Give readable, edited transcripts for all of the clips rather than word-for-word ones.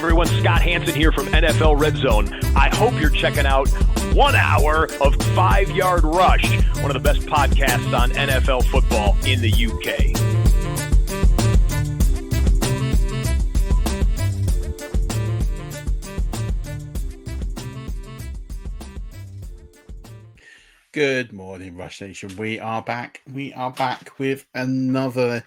everyone, Scott Hansen here from NFL Red Zone. I hope you're checking out 1 hour of 5 Yard Rush, one of the best podcasts on NFL football in the UK. Good morning, Rush Nation. We are back. We are back with another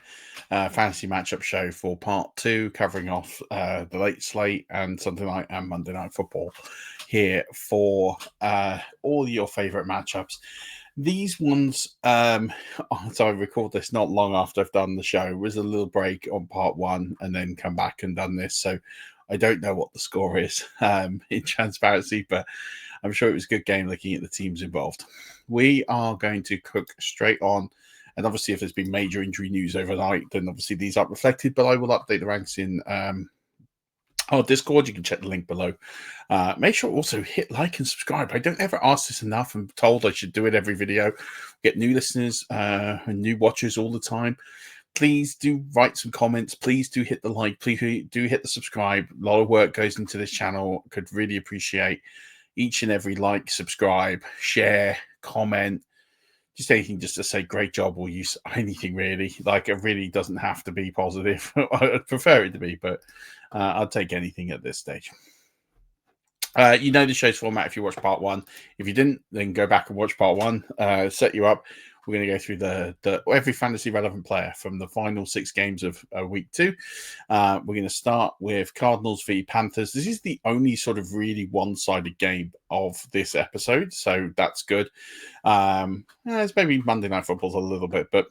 fantasy matchup show for part 2, covering off the late slate and something like Monday Night Football here for all your favorite matchups. These ones, so I record this not long after I've done the show, was a little break on part 1 and then come back and done this. So I don't know what the score is in transparency, but I'm sure it was a good game looking at the teams involved. We are going to cook straight on. And obviously, if there's been major injury news overnight, then obviously these aren't reflected. But I will update the ranks in our Discord. You can check the link below. Make sure also hit like and subscribe. I don't ever ask this enough. I'm told I should do it every video. Get new listeners and new watchers all the time. Please do write some comments. Please do hit the like. Please do hit the subscribe. A lot of work goes into this channel. Could really appreciate each and every like, subscribe, share, comment, just anything just to say great job or use anything really. Like, it really doesn't have to be positive. I'd prefer it to be, but I'll take anything at this stage. You know the show's format if you watch part 1. If you didn't, then go back and watch part 1. Set you up. We're going to go through the every fantasy relevant player from the final 6 games of week 2. We're going to start with Cardinals v Panthers. This is the only sort of really one-sided game of this episode, so that's good. It's maybe Monday Night Football's a little bit, but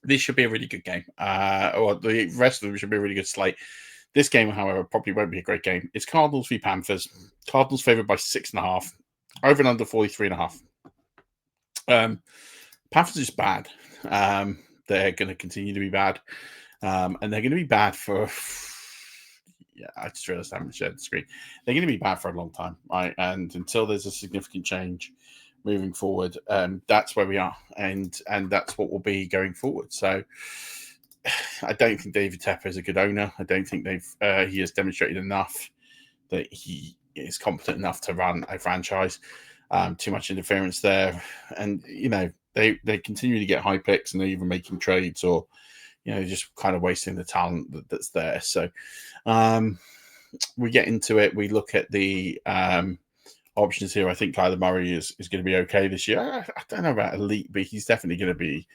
this should be a really good game. Or the rest of them should be a really good slate. This game, however, probably won't be a great game. It's Cardinals v Panthers. Cardinals favored by 6.5. Over and under 43.5. Panthers is bad. They're going to continue to be bad. And they're going to be bad for... Yeah, I just realized I haven't shared the screen. They're going to be bad for a long time, right? And until there's a significant change moving forward, that's where we are. And that's what we'll be going forward. So I don't think David Tepper is a good owner. I don't think he has demonstrated enough that he is competent enough to run a franchise. Too much interference there, and they continue to get high picks, and they're even making trades, or just kind of wasting the talent that's there. So we get into it. We look at the options here. I think Kyler Murray is going to be okay this year. I don't know about elite, but he's definitely going to be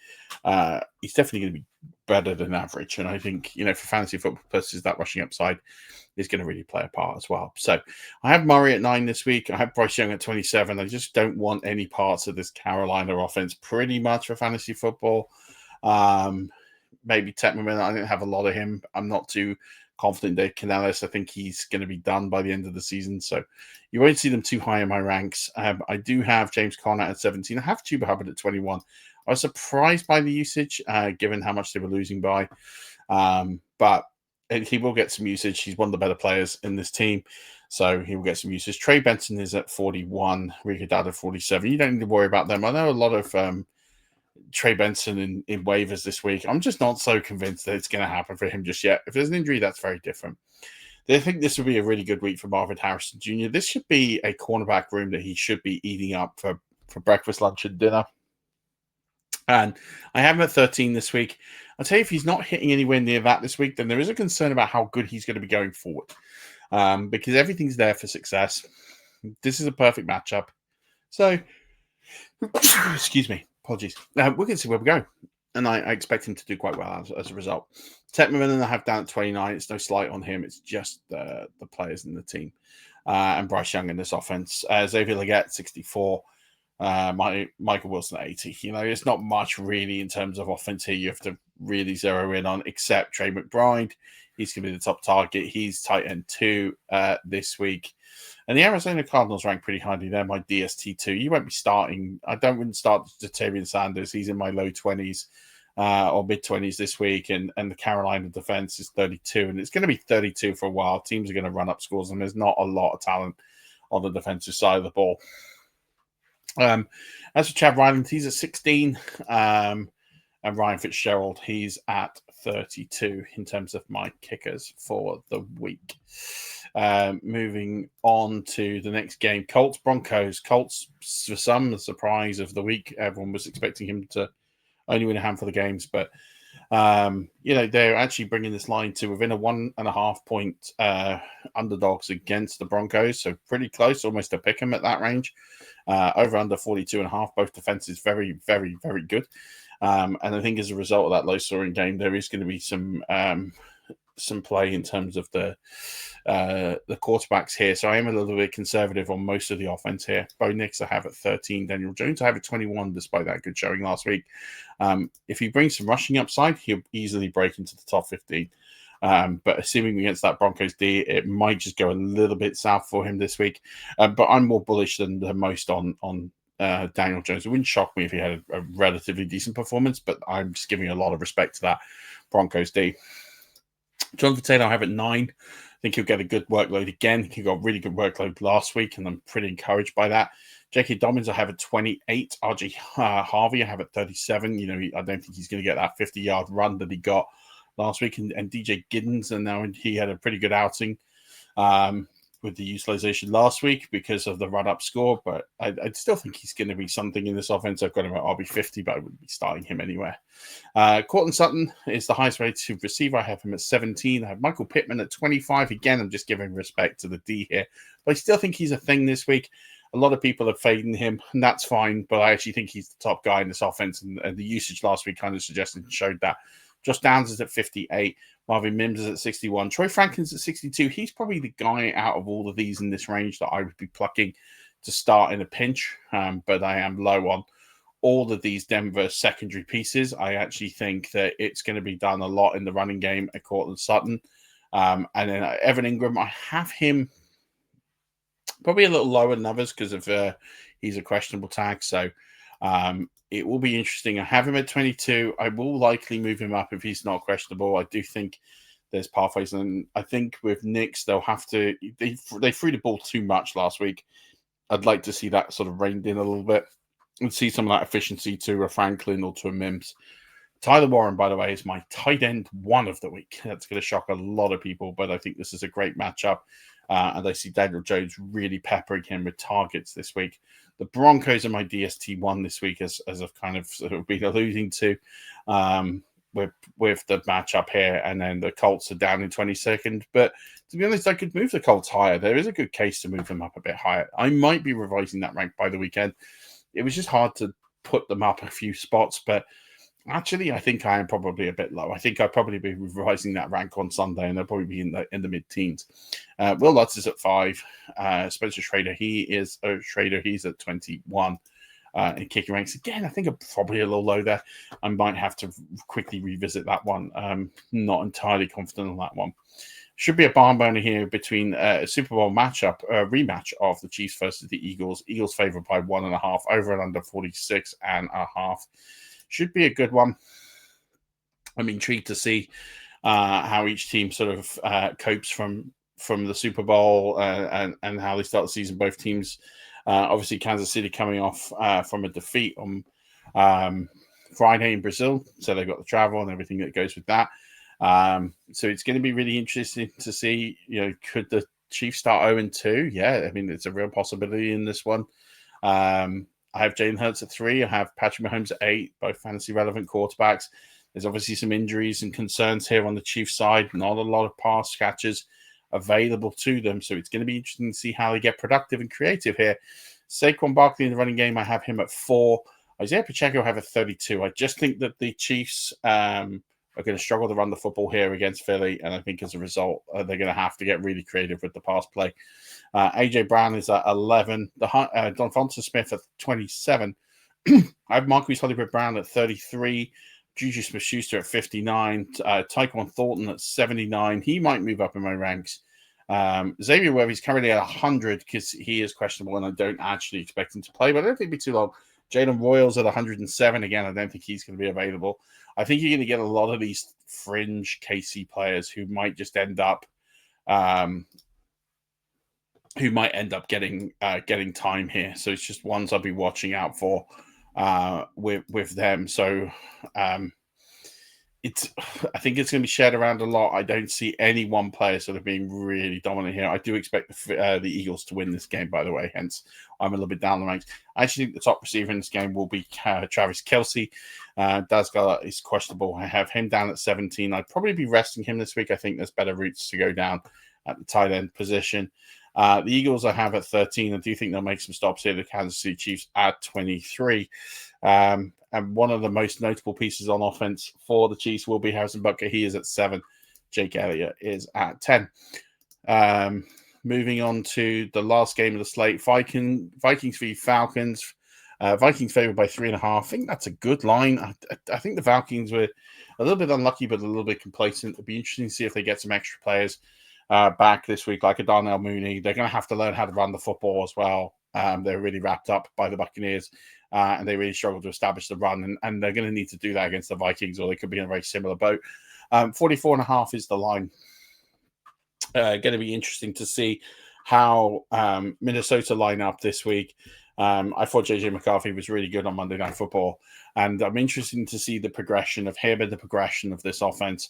better than average. And I think for fantasy football purposes, that rushing upside is going to really play a part as well. So I have Murray at 9 this week. I have Bryce Young at 27. I just don't want any parts of this Carolina offense pretty much for fantasy football. Maybe Tetman, I didn't have a lot of him. I'm not too confident Dave Canales. I think he's going to be done by the end of the season. So you won't see them too high in my ranks. I do have James Conner at 17. I have Chuba Hubbard at 21. I was surprised by the usage, given how much they were losing by. But he will get some usage. He's one of the better players in this team, so he will get some usage. Trey Benson is at 41. Rico Dowd at 47. You don't need to worry about them. I know a lot of Trey Benson in waivers this week. I'm just not so convinced that it's going to happen for him just yet. If there's an injury, that's very different. I think this will be a really good week for Marvin Harrison Jr. This should be a cornerback room that he should be eating up for breakfast, lunch, and dinner. And I have him at 13 this week. I'll tell you, if he's not hitting anywhere near that this week, then there is a concern about how good he's going to be going forward. Because everything's there for success. This is a perfect matchup. So, excuse me, apologies. We're going to see where we go. And I expect him to do quite well as a result. Tetman I have down at 29. It's no slight on him. It's just the players in the team. And Bryce Young in this offense. Xavier Legette, 64. Michael Wilson at 80. It's not much really in terms of offense here you have to really zero in on, except Trey McBride. He's going to be the top target. He's tight end 2 this week. And the Arizona Cardinals rank pretty highly. They're my DST2. You won't be starting. I wouldn't start Jatavian Sanders. He's in my low 20s or mid 20s this week. And the Carolina defense is 32. And it's going to be 32 for a while. Teams are going to run up scores, and there's not a lot of talent on the defensive side of the ball. As for Chad Ryland, he's at 16. And Ryan Fitzgerald, he's at 32 in terms of my kickers for the week. Moving on to the next game, Colts Broncos. Colts, for some, the surprise of the week. Everyone was expecting him to only win a handful of games, but they're actually bringing this line to within a 1.5 point underdogs against the Broncos, so pretty close, almost a pick 'em at that range. Over under 42.5. Both defenses very, very, very good. And I think as a result of that low scoring game, there is going to be some play in terms of the quarterbacks here. So I am a little bit conservative on most of the offense here. Bo Nix I have at 13. Daniel Jones I have at 21, despite that good showing last week. If he brings some rushing upside, he'll easily break into the top 15. But assuming against that Broncos D, it might just go a little bit south for him this week. But I'm more bullish than most on Daniel Jones. It wouldn't shock me if he had a relatively decent performance, but I'm just giving a lot of respect to that Broncos D. Jonathan Taylor I have at 9. I think he'll get a good workload again. He got a really good workload last week, and I'm pretty encouraged by that. J.K. Dobbins I have at 28. R.J. Harvey I have at 37. I don't think he's going to get that 50-yard run that he got last week. And DJ Giddens, and now he had a pretty good outing with the utilization last week because of the run-up score. But I'd still think he's going to be something in this offense. I've got him at RB50, but I wouldn't be starting him anywhere. Cortland Sutton is the highest rated receiver. I have him at 17. I have Michael Pittman at 25. Again, I'm just giving respect to the D here. But I still think he's a thing this week. A lot of people are fading him, and that's fine. But I actually think he's the top guy in this offense. And the usage last week kind of suggested and showed that. Josh Downs is at 58. Marvin Mims is at 61. Troy Franklin's at 62. He's probably the guy out of all of these in this range that I would be plucking to start in a pinch. But I am low on all of these Denver secondary pieces. I actually think that it's going to be done a lot in the running game at Cortland Sutton. And then Evan Ingram, I have him probably a little lower than others because of he's a questionable tag. So it will be interesting. I have him at 22. I will likely move him up if he's not questionable. I do think there's pathways, and I think with Knicks they'll have to. They threw the ball too much last week. I'd like to see that sort of reined in a little bit and see some of that efficiency to a Franklin or to a Mims. Tyler Warren, by the way, is my tight end 1 of the week. That's going to shock a lot of people, but I think this is a great matchup. And I see Daniel Jones really peppering him with targets this week. The Broncos are my DST 1 this week, as I've kind of sort of been alluding to with the matchup here. And then the Colts are down in 22nd. But to be honest, I could move the Colts higher. There is a good case to move them up a bit higher. I might be revising that rank by the weekend. It was just hard to put them up a few spots, but actually, I think I am probably a bit low. I think I'll probably be revising that rank on Sunday, and they'll probably be in the mid-teens. Will Lutz is at 5. Spencer Schrader, he's at 21 in kicking ranks. Again, I think I'm probably a little low there. I might have to quickly revisit that one. I'm not entirely confident on that one. Should be a barn burner here between a Super Bowl rematch of the Chiefs versus the Eagles. Eagles favored by 1.5, over and under 46.5. Should be a good one. I'm intrigued to see how each team sort of copes from the Super Bowl and how they start the season. Both teams, obviously Kansas City coming off from a defeat on Friday in Brazil, so they've got the travel and everything that goes with that. So it's going to be really interesting to see, could the Chiefs start 0-2? Yeah, I mean, it's a real possibility in this one. I have Jalen Hurts at 3. I have Patrick Mahomes at 8, both fantasy relevant quarterbacks. There's obviously some injuries and concerns here on the Chiefs side. Not a lot of pass catchers available to them. So it's going to be interesting to see how they get productive and creative here. Saquon Barkley in the running game, I have him at 4. Isaiah Pacheco I have at 32. I just think that the Chiefs are going to struggle to run the football here against Philly. And I think as a result, they're going to have to get really creative with the pass play. A.J. Brown is at 11. Donfonta Smith at 27. I have Marquise Hollywood Brown at 33. Juju Smith-Schuster at 59. Tyquan Thornton at 79. He might move up in my ranks. Xavier Webb is currently at 100 because he is questionable and I don't actually expect him to play, but I don't think it'll be too long. Jalen Royals at 107. Again, I don't think he's going to be available. I think you're going to get a lot of these fringe KC players who might just end up getting time here. So it's just ones I'll be watching out for with them. So I think it's going to be shared around a lot. I don't see any one player sort of being really dominant here. I do expect the Eagles to win this game, by the way. Hence, I'm a little bit down the ranks. I actually think the top receiver in this game will be Travis Kelce. Dazgar is questionable. I have him down at 17. I'd probably be resting him this week. I think there's better routes to go down at the tight end position. The Eagles I have at 13. I do think they'll make some stops here. The Kansas City Chiefs at 23. And one of the most notable pieces on offense for the Chiefs will be Harrison Butker. He is at 7. Jake Elliott is at 10. Moving on to the last game of the slate, Vikings v Falcons. Vikings favored by 3.5. I think that's a good line. I think the Falcons were a little bit unlucky, but a little bit complacent. It'll be interesting to see if they get some extra players back this week, like a Darnell Mooney. They're going to have to learn how to run the football as well. They're really wrapped up by the Buccaneers. And they really struggle to establish the run, and they're going to need to do that against the Vikings, or they could be in a very similar boat. 44.5 is the line. Going to be interesting to see how Minnesota line up this week. I thought JJ McCarthy was really good on Monday Night Football, and I'm interested to see the progression of him and the progression of this offense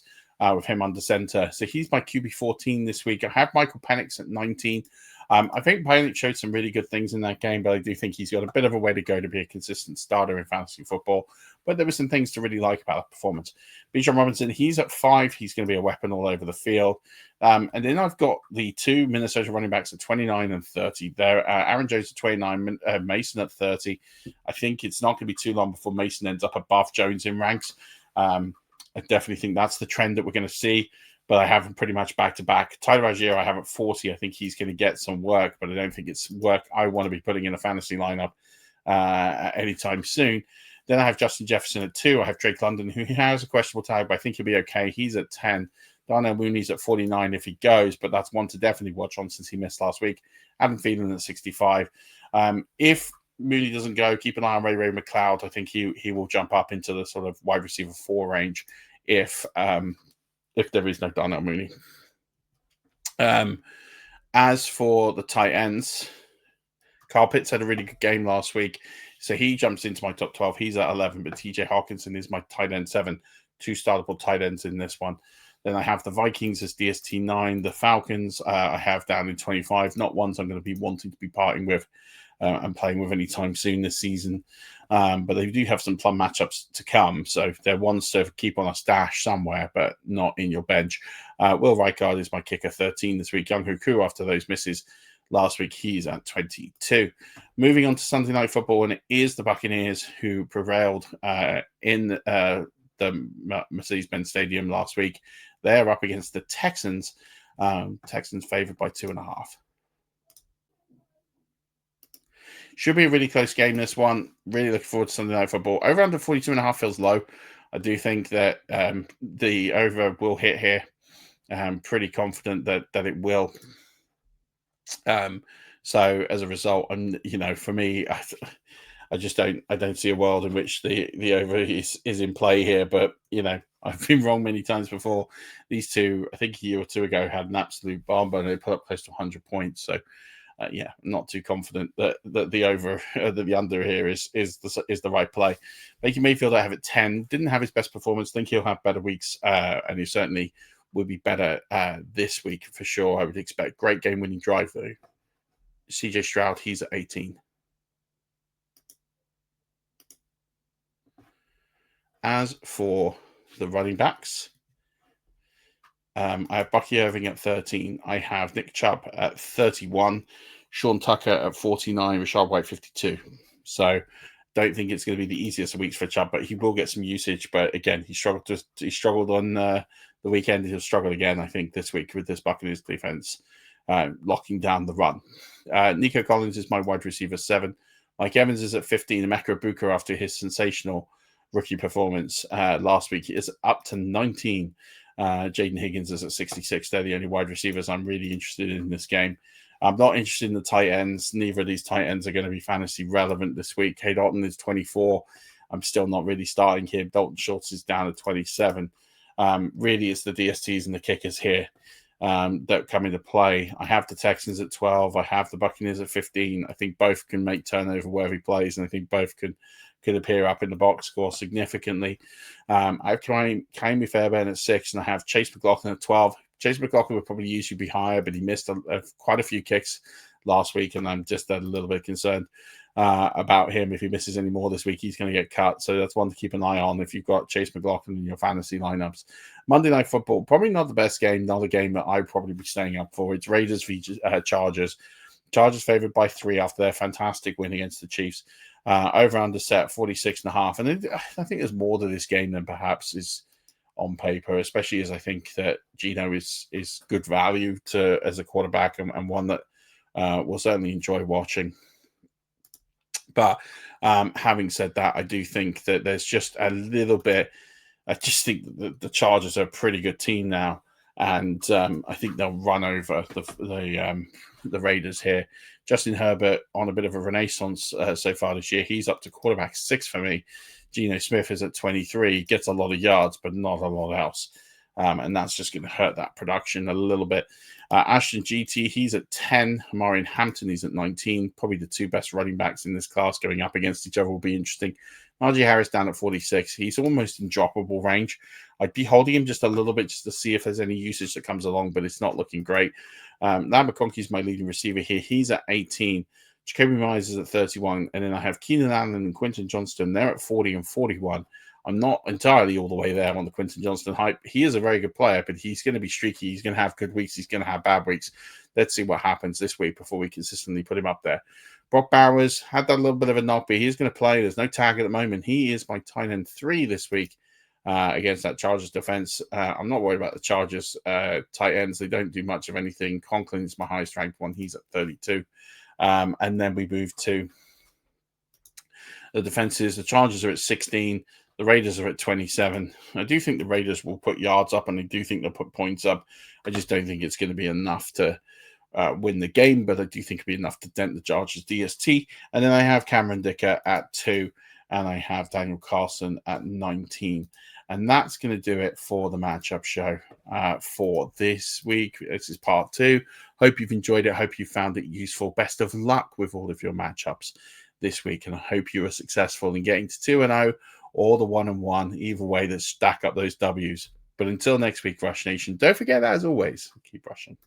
with him under center. So he's my QB 14 this week. I have Michael Penix at 19. I think Penix showed some really good things in that game, but I do think he's got a bit of a way to go to be a consistent starter in fantasy football. But there were some things to really like about that performance. Bijan Robinson, he's at 5. He's going to be a weapon all over the field. And then I've got the 2 Minnesota running backs at 29 and 30. There, Aaron Jones at 29, Mason at 30. I think it's not going to be too long before Mason ends up above Jones in ranks. I definitely think that's the trend that we're going to see. But I have him pretty much back-to-back. Tyler Algier, I have at 40. I think he's going to get some work, but I don't think it's work I want to be putting in a fantasy lineup anytime soon. Then I have Justin Jefferson at 2. I have Drake London, who has a questionable tag, but I think he'll be okay. He's at 10. Darnell Mooney's at 49 if he goes, but that's one to definitely watch on since he missed last week. Adam Thielen at 65. If Mooney doesn't go, keep an eye on Ray McLeod. I think he will jump up into the sort of wide receiver 4 range if there is no Darnell Mooney. As for the tight ends, Kyle Pitts had a really good game last week, so he jumps into my top 12. He's at 11, but TJ Hawkinson is my tight end 7. 2 startable tight ends in this one. Then I have the Vikings as DST 9. The Falcons I have down in 25. Not ones I'm going to be wanting to be parting with and playing with anytime soon this season. But they do have some plum matchups to come. So they're ones to keep on a stash somewhere, but not in your bench. Will Reichard is my kicker 13 this week. Young Hoku, after those misses last week, he's at 22. Moving on to Sunday Night Football, and it is the Buccaneers who prevailed in the Mercedes-Benz Stadium last week. They're up against the Texans. Texans favored by 2.5. Should be a really close game, this one. Really looking forward to Sunday Night Football. Over under 42.5 feels low. I do think that the over will hit here. I'm pretty confident that it will. So as a result, for me, I just don't see a world in which the over is in play here. But I've been wrong many times before. These two, I think a year or two ago, had an absolute bomb, and they put up close to 100 points. So not too confident that the over, that the under here is the right play. Baker Mayfield, I have at 10. Didn't have his best performance. Think he'll have better weeks, and he certainly will be better this week for sure. I would expect great game-winning drive though. CJ Stroud, he's at 18. As for the running backs, I have Bucky Irving at 13. I have Nick Chubb at 31. Sean Tucker at 49. Rashad White 52. So don't think it's going to be the easiest of weeks for Chubb, but he will get some usage. But again, he struggled on the weekend. He'll struggle again, I think, this week with this Buccaneers defense locking down the run. Nico Collins is my wide receiver 7. Mike Evans is at 15. Emeka Ibuka, after his sensational rookie performance last week, is up to 19. Jaden Higgins is at 66. They're the only wide receivers I'm really interested in this game. I'm not interested in the tight ends. Neither of these tight ends are going to be fantasy relevant this week. Cade Otton is 24. I'm still not really starting him. Dalton Schultz is down at 27. Really, it's the DSTs and the kickers here. that come into play. I have the Texans at 12. I have the Buccaneers at 15. I think both can make turnover worthy plays, and I think both could appear up in the box score significantly. I have Kaimi Fairbairn at 6, and I have Chase McLaughlin at 12. Chase McLaughlin would probably usually be higher, but he missed quite a few kicks last week, and I'm just a little bit concerned about him. If he misses any more this week, he's going to get cut. So that's one to keep an eye on if you've got Chase McLaughlin in your fantasy lineups. Monday Night Football, probably not the best game, not a game that I'd probably be staying up for. It's Raiders v Chargers. Chargers favored by 3 after their fantastic win against the Chiefs. Over under set 46.5. And I think there's more to this game than perhaps is on paper, especially as I think that Geno is good value as a quarterback and one that we'll certainly enjoy watching. But having said that, I do think that there's just a little bit. I just think that the Chargers are a pretty good team now, and I think they'll run over the Raiders here. Justin Herbert on a bit of a renaissance so far this year. He's up to quarterback 6 for me. Geno Smith is at 23, gets a lot of yards, but not a lot else. And that's just going to hurt that production a little bit. Ashton GT, he's at 10. Marion Hampton, he's at 19. Probably the 2 best running backs in this class going up against each other will be interesting. Najee Harris down at 46. He's almost in droppable range. I'd be holding him just a little bit just to see if there's any usage that comes along, but it's not looking great. Lamb McConkey's my leading receiver here. He's at 18. Jacoby Myers is at 31. And then I have Keenan Allen and Quentin Johnston. They're at 40 and 41. I'm not entirely all the way there on the Quentin Johnston hype. He is a very good player, but he's going to be streaky. He's going to have good weeks. He's going to have bad weeks. Let's see what happens this week before we consistently put him up there. Brock Bowers had that little bit of a knock, but he's going to play. There's no tag at the moment. He is my tight end 3 this week against that Chargers defense. I'm not worried about the Chargers tight ends. They don't do much of anything. Conklin is my highest ranked one. He's at 32. And then we move to the defenses. The Chargers are at 16. The Raiders are at 27. I do think the Raiders will put yards up, and I do think they'll put points up. I just don't think it's going to be enough to win the game, but I do think it'll be enough to dent the Chargers DST. And then I have Cameron Dicker at 2, and I have Daniel Carlson at 19. And that's going to do it for the matchup show for this week. This is part 2. Hope you've enjoyed it. Hope you found it useful. Best of luck with all of your matchups this week, and I hope you are successful in getting to 2-0 or the 1-1. Either way, let's stack up those W's. But until next week, Rush Nation, don't forget that, as always, keep rushing.